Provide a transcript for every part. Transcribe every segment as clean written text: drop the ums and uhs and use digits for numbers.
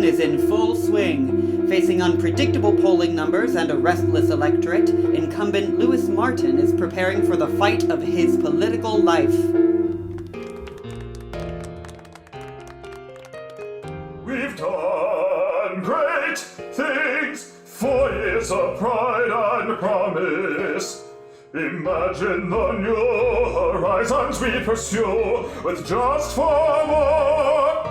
season is in full swing. Facing unpredictable polling numbers and a restless electorate, incumbent Louis Martin is preparing for the fight of his political life. We've done great things, 4 years of pride and promise. Imagine the new horizons we pursue with just 4 more.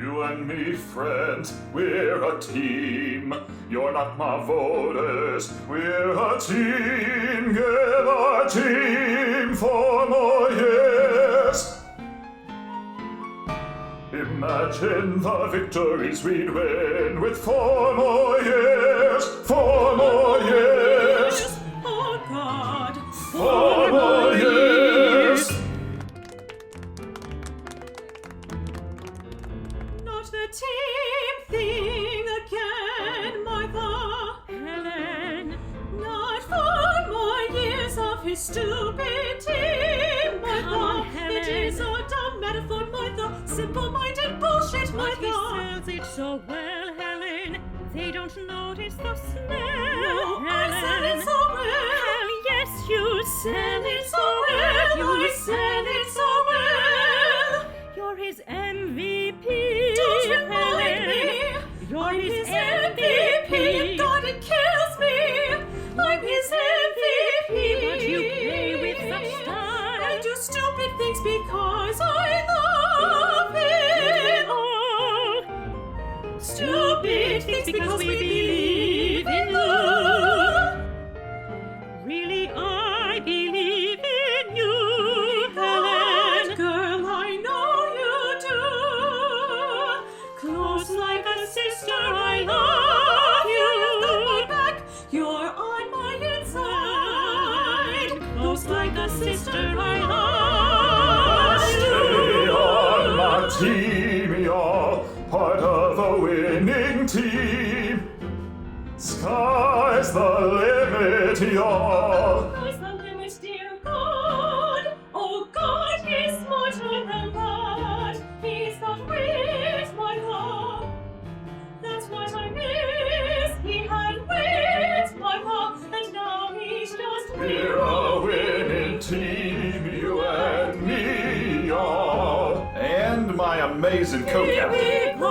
You and me, friends, we're a team. You're not my voters, we're a team. Give our team 4 more years. Imagine the victories we'd win with 4 more years. 4 more years. Oh God. 4 more years. Not the team thing again, Martha. Helen, Not 4 more years of his stupid team, Martha. Come on, Helen. It is a dumb metaphor, Martha. Simple-minded bullshit, but he Martha. sells it so well, Helen. They don't notice the smell. No, Helen. I said it so well. Helen, yes, you Said it so well. well. I said it so well. You're his MVP. Don't remind Helen. me. You're I'm his his MVP. God, it kills me. I'm his MVP. But you play with such style. I do stupid things because I love him. Oh, Stupid things because we believe in love. really, I believe in you, Helen. God, girl, I know you do. Close like a sister, I love you. You've got my back, you're on my inside. Close like a sister, I love Stay you. on my team, y'all. Part of a winning team. Sky's the limit, y'all. Sky's the limit, dear God. Oh God, he's smarter than that. He's got wit, my love. That's what I miss. He had wit, my love, and now he's just We're a winning team, you and me, y'all. And my amazing co-captain.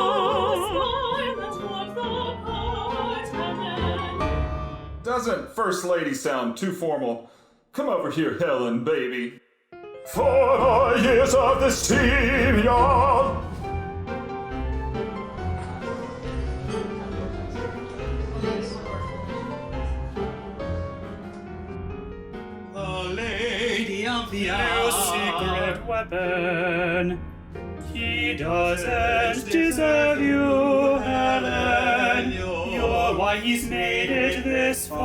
Doesn't First Lady sound too formal? Come over here, Helen, baby. 4 more years of this team, y'all. The lady of the No hour. secret weapon. He doesn't deserve you, Helen. You're why he's made it this far.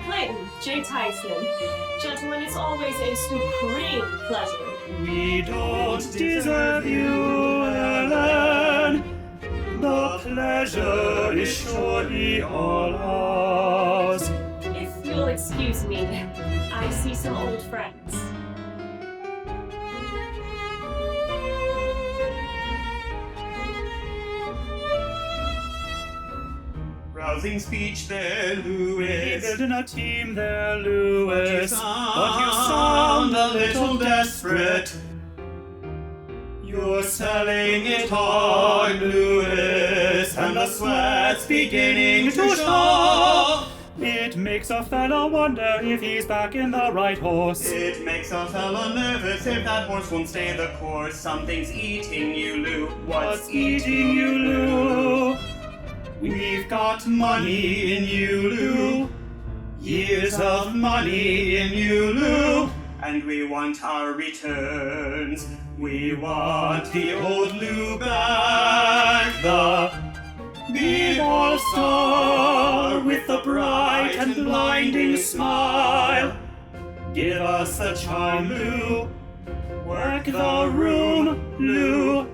Clayton, J. Tyson. Gentlemen, it's always a supreme pleasure. We don't deserve you, Helen. The pleasure is surely all ours. If you'll excuse me, I see some old friends. Rousing speech there, We Louis. building a team there, Louis. But you sound a little desperate. You're selling it hard, Louis, and the sweat's beginning to show. It makes a fella wonder if he's back in the right horse. It makes a fella nervous if that horse won't stay the course. Something's eating you, Lou. What's eating you, Lou? We've got money in you, Lou. Years of money in you, Lou. And we want our returns. We want the old Lou back, the big all-star with the bright and blinding smile. Give us a charm, Lou. Work the room, Lou.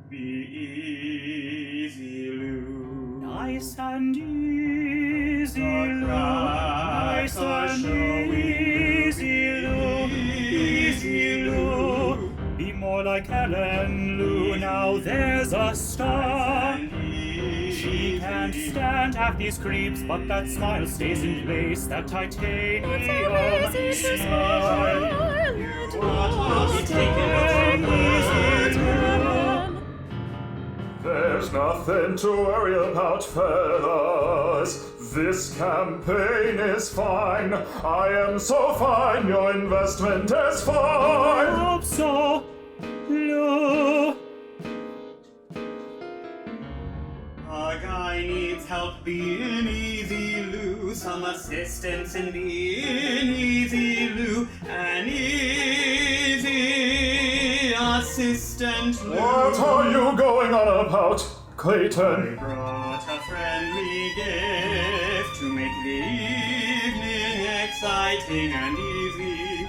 Be easy, Lou. Nice and easy, The Lou. cracks Nice are and showing. a star. She can't stand half these creeps, but that smile stays in place, that titanium smile. There's nothing to worry about, fellas. This campaign is fine. I am so fine, your investment is fine. Hope so, Lou. A guy needs help being easy, Lou. Some assistance in being easy, Lou. An easy assistant, Lou. What are you going on about, I Clayton? brought a friendly gift to make the evening exciting and easy.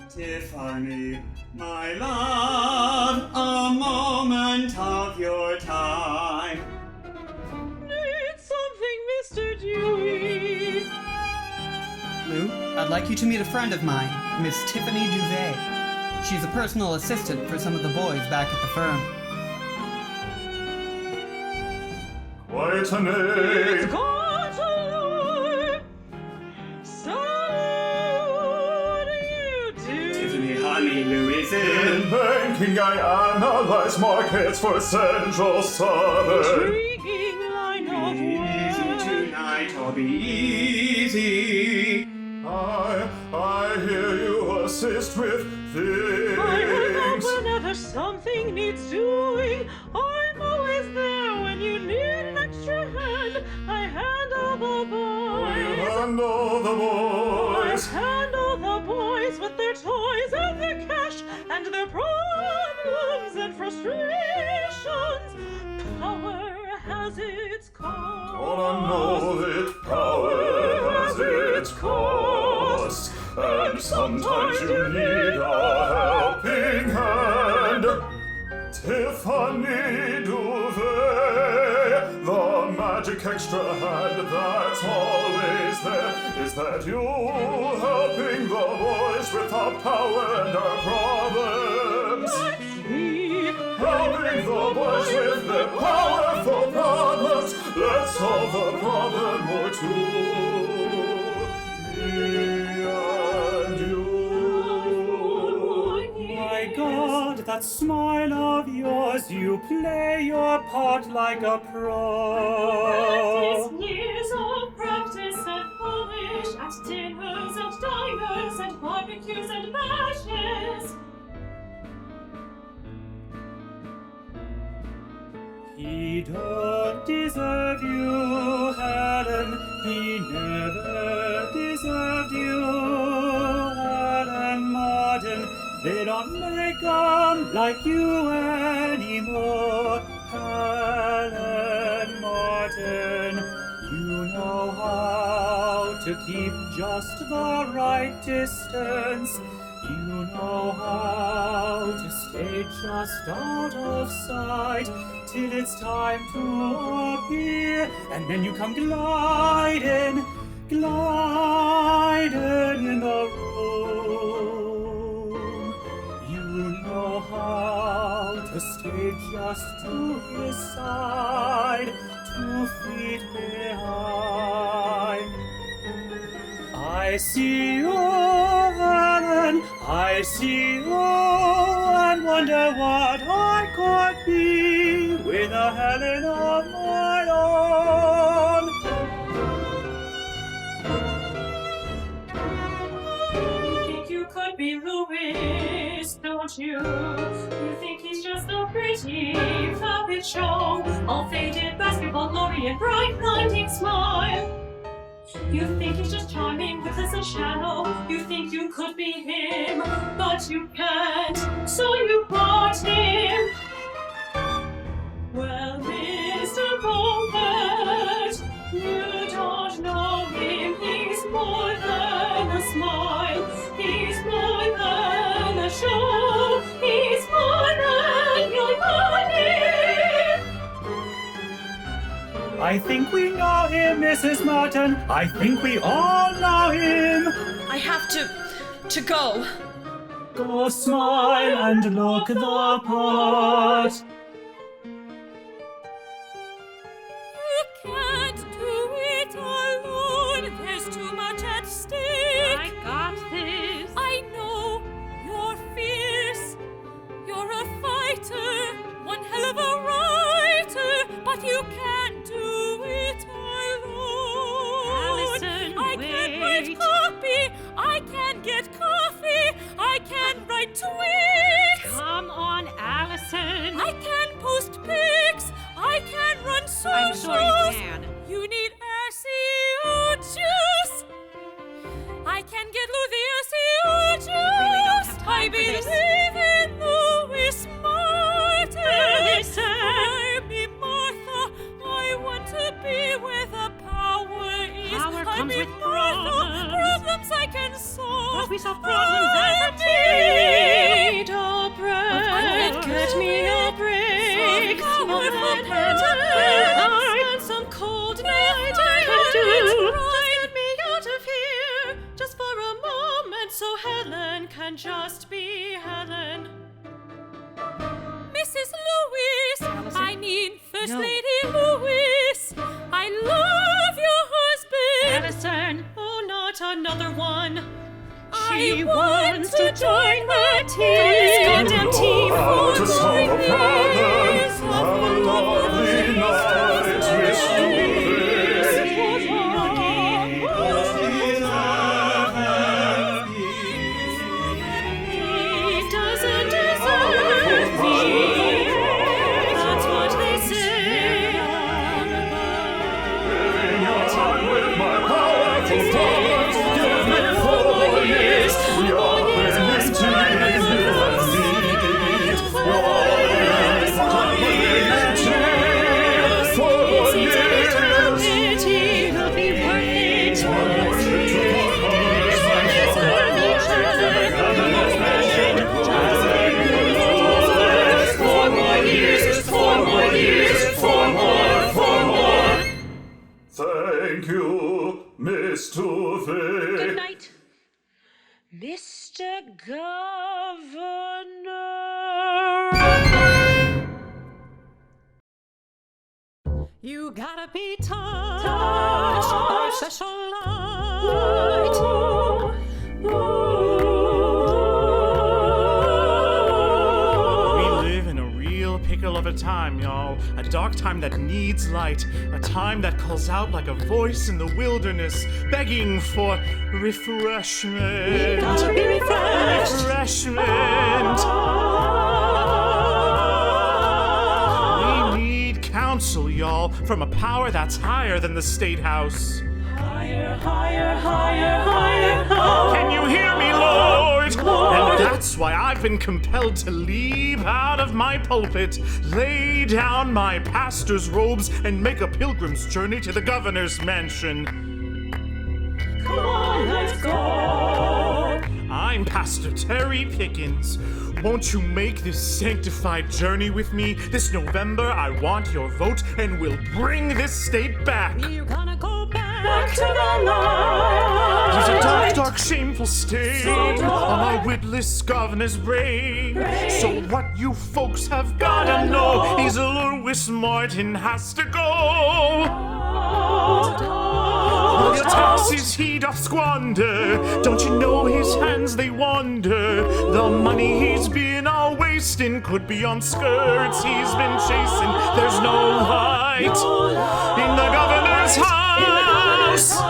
Tiffany, my love, a moment of your time. Need something, Mr. Dewey. Lou, I'd like you to meet a friend of mine, Miss Tiffany Duvet. She's a personal assistant for some of the boys back at the firm. Quite a name. Got a lie. Sally, what do you do? Tiffany, honey, Lou is In in. banking, I analyze markets for Central Southern. Intriguing line of Easy work. tonight, I'll be easy. I hear you assist with I help out things. whenever something needs doing. I'm always there when you need an extra hand. I handle the boys. Handle the I boys. handle the boys with their toys and their cash and their problems and frustrations. Power has its cost. Gonna know that power has its cost, and sometimes you need a helping hand. Tiffany Duvet, the magic extra hand that's always there. Is that you helping the boys with our power and our problems? Helping the boys with their powerful problems. Let's solve a problem or two. Me and you. My God, that smile of yours, you play your part like a pro. Practice, years of practice and polish at dinners and diners and barbecues and bashes. He don't deserve you, Helen. He never deserved you, Helen Martin. They don't make 'em like you anymore, Helen Martin. You know how to keep just the right distance. You know how to stay just out of sight till it's time to appear, and then you come gliding in the room. You know how to stay just to his side, 2 feet behind. I see you, Helen, I see you, and wonder what I could be with a Helen of my own. You think you could be Louis, don't you? You think he's just a pretty puppet show, all faded basketball glory and bright blinding smile. You think he's just charming with his shadow. You think you could be him, but you can't, so you bought him. Well, Mr. Beaufort, you don't know him. He's more than a smile. He's more than a show. He's more than your money. I think we know him, Mrs. Martin. I think we all know him. I have to go. Go smile and look the part. get coffee. I can write tweets. Come on, Allison. I can post pics. I can run socials. I'm sure you can. You need SEO juice. I can get the SEO juice. really don't have time I for this. believe in Louis Martin. Allison. I'm Martha. I want to be where the power is. Power I'm comes with Martha. problems. Problems I can solve. But we solve problems I'm as a team. Potato bread. Get me a break. Powerful And some cold night I can do. Just get me out of here, just for a moment, so Helen can just be Helen. Mrs. Lewis, Allison? I mean First No. Lady Lewis. I love your husband. Allison. Oh, not another one. I She want wants to join the This team. goddamn team How to for solve a my problem. years Have a of lovely night, Miss Louis. He doesn't deserve me. That's what they say. In your time with my powerful problems, give me 4 years. We are winning team, you and me. We're all in fun, winning team. 4 years. Eternity will be worth it. Onward to conquer Thank you, Miss Tuffy. Good night, Mr. Governor. You gotta be touched by special light. We live in a real pickle of a time, y'all. A dark time that needs light. A time that calls out like a voice in the wilderness, begging for refreshment. Gotta be refreshed. Refreshment. We need counsel, y'all, from a power that's higher than the State House. Higher, higher, higher, higher, higher. Can you hear me, Lord? And that's why I've been compelled to leap out of my pulpit, lay down my pastor's robes, and make a pilgrim's journey to the governor's mansion. Come on, let's go. I'm Pastor Terry Pickens. Won't you make this sanctified journey with me? This November, I want your vote, and we'll bring this state back. We're gonna go back to the light. There's a dark, dark, shameful stain So dark. on our witless governor's brain. So what you folks have gotta know is Louis Martin has to go. All your taxes he doth squander. Don't you know his hands they wander? The money he's been all wasting could be on skirts he's been chasing. There's no light in the governor's house.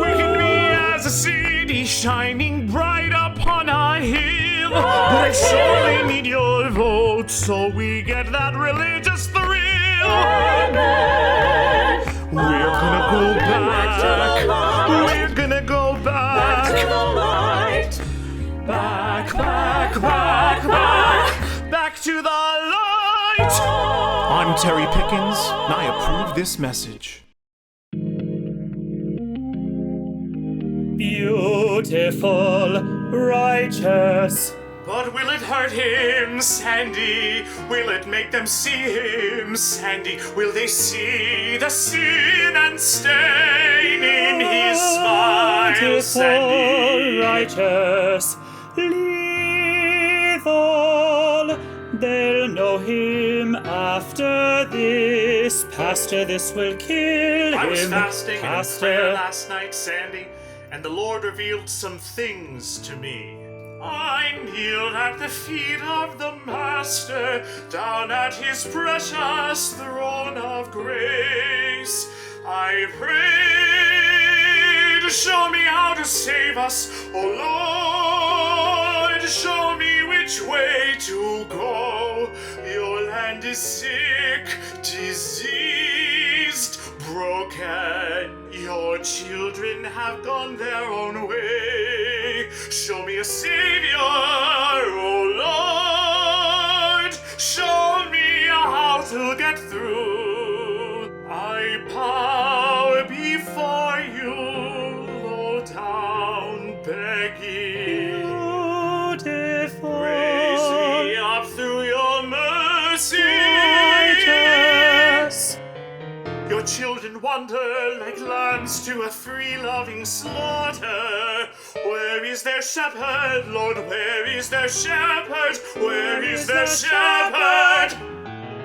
We can be as a city shining bright upon a hill, but I surely need your vote so we get that religious thrill. We're gonna go back. We're gonna go back. Back, back, back, back. Back to the light. I'm Terry Pickens, and I approve this message. Beautiful, righteous. But will it hurt him, Sandy? Will it make them see him, Sandy? Will they see the sin and stain in his smile, Sandy? Righteous, lethal. They'll know him after this. Pastor, this will kill him. I was fasting and in Pastor. prayer last night, Sandy, and the Lord revealed some things to me. I kneeled at the feet of the Master, down at his precious throne of grace. I pray to show me how to save us, O Lord. Show me which way to go. Your land is sick, diseased, broken. Your children have gone their own way. Show me a savior, O Lord. Show me how to get through. I bow before you, low down, begging. Beautiful. Raise me up through your mercy. Righteous. Your children wander like lambs to a free-loving slaughter. Where is their shepherd, Lord? Where is their shepherd? Where is their shepherd?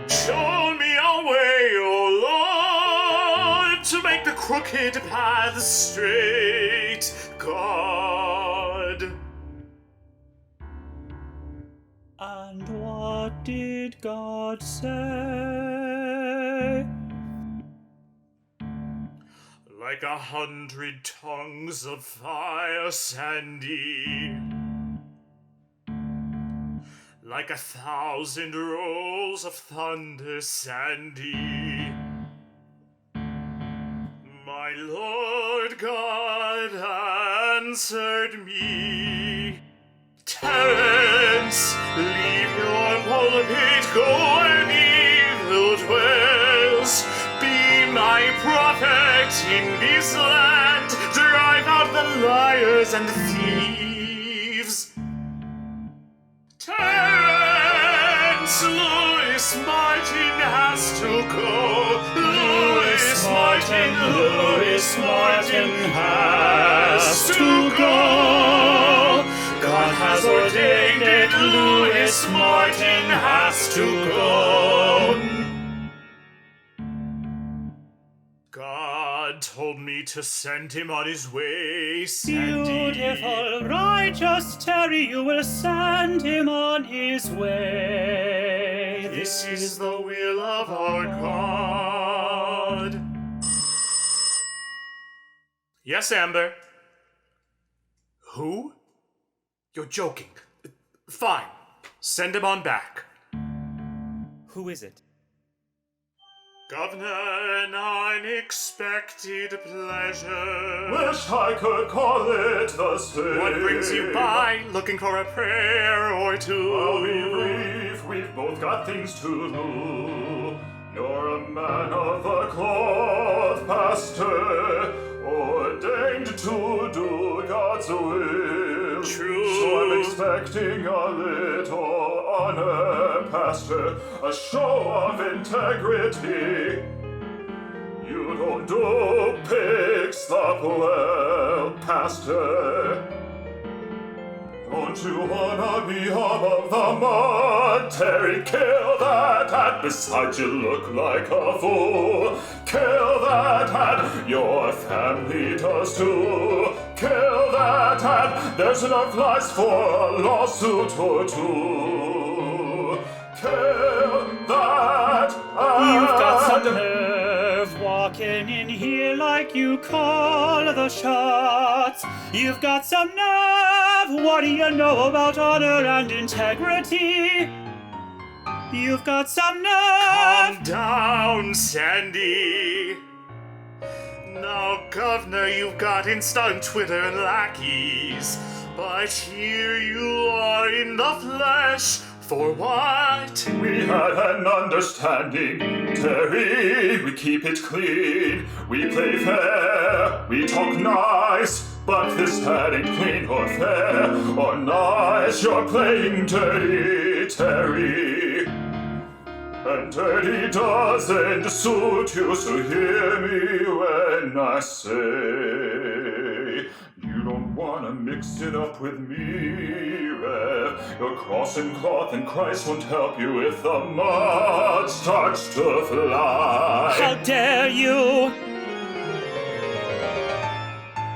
Show me a way, O Lord, to make the crooked paths straight, God. And what did God say? Like 100 tongues of fire, Sandy. Like 1,000 rolls of thunder, Sandy. My Lord God answered me. Terence, leave your pulpit, go where evil dwells. Be my prophet in this land, drive out the liars and thieves. Terence, Lewis Martin has to go. Lewis Martin has to go. God has ordained it, Lewis Martin has to go. God told me to send him on his way, Sandy. Beautiful, righteous Terry, you will send him on his way. This is the will of our God. Yes, Amber. Who? You're joking. Fine. Send him on back. Who is it? Governor, an unexpected pleasure. Wish I could call it the same. What brings you by? Looking for a prayer or two? I'll be brief, we've both got things to do. You're a man of the cloth, pastor, ordained to do God's will. True. So I'm expecting a little honor, pastor, a show of integrity. You don't do pigs up well, pastor. Don't you wanna be above the mud? Terry, kill that hat. Besides, you look like a fool. Kill that hat. Your family does too. Kill that hat. There's enough lies for a lawsuit or two. Kill that hat. You've got some nerve walking in here like you call the shots. You've got some nerve. What do you know about honor and integrity? You've got some nerve. Calm down, Sandy. Now, Governor, you've got Insta and Twitter and lackeys. But here you are in the flesh. For what? We had an understanding, Terry. We keep it clean. We play fair. We talk nice. But this hat ain't clean or fair or nice. You're playing dirty, Terry. And dirty doesn't suit you, so hear me when I say you don't wanna mix it up with me, Rev. You're crossing cloth and Christ won't help you if the mud starts to fly. How dare you?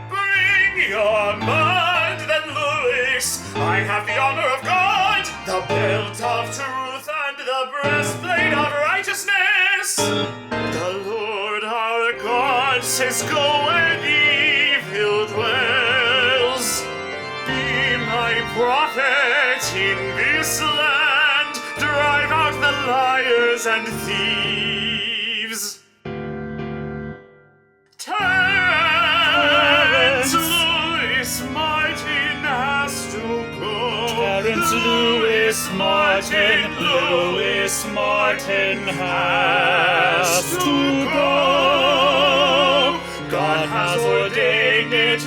Bring your mud, then, Louis. I have the honor of God, the belt of truth, and the breastplate of righteousness. The Lord our God forces go where evil dwells. Be my prophet in this land, drive out the liars and thieves. Terence Lewis Martin has to go. Terence Lewis Martin has to go. God has ordained it.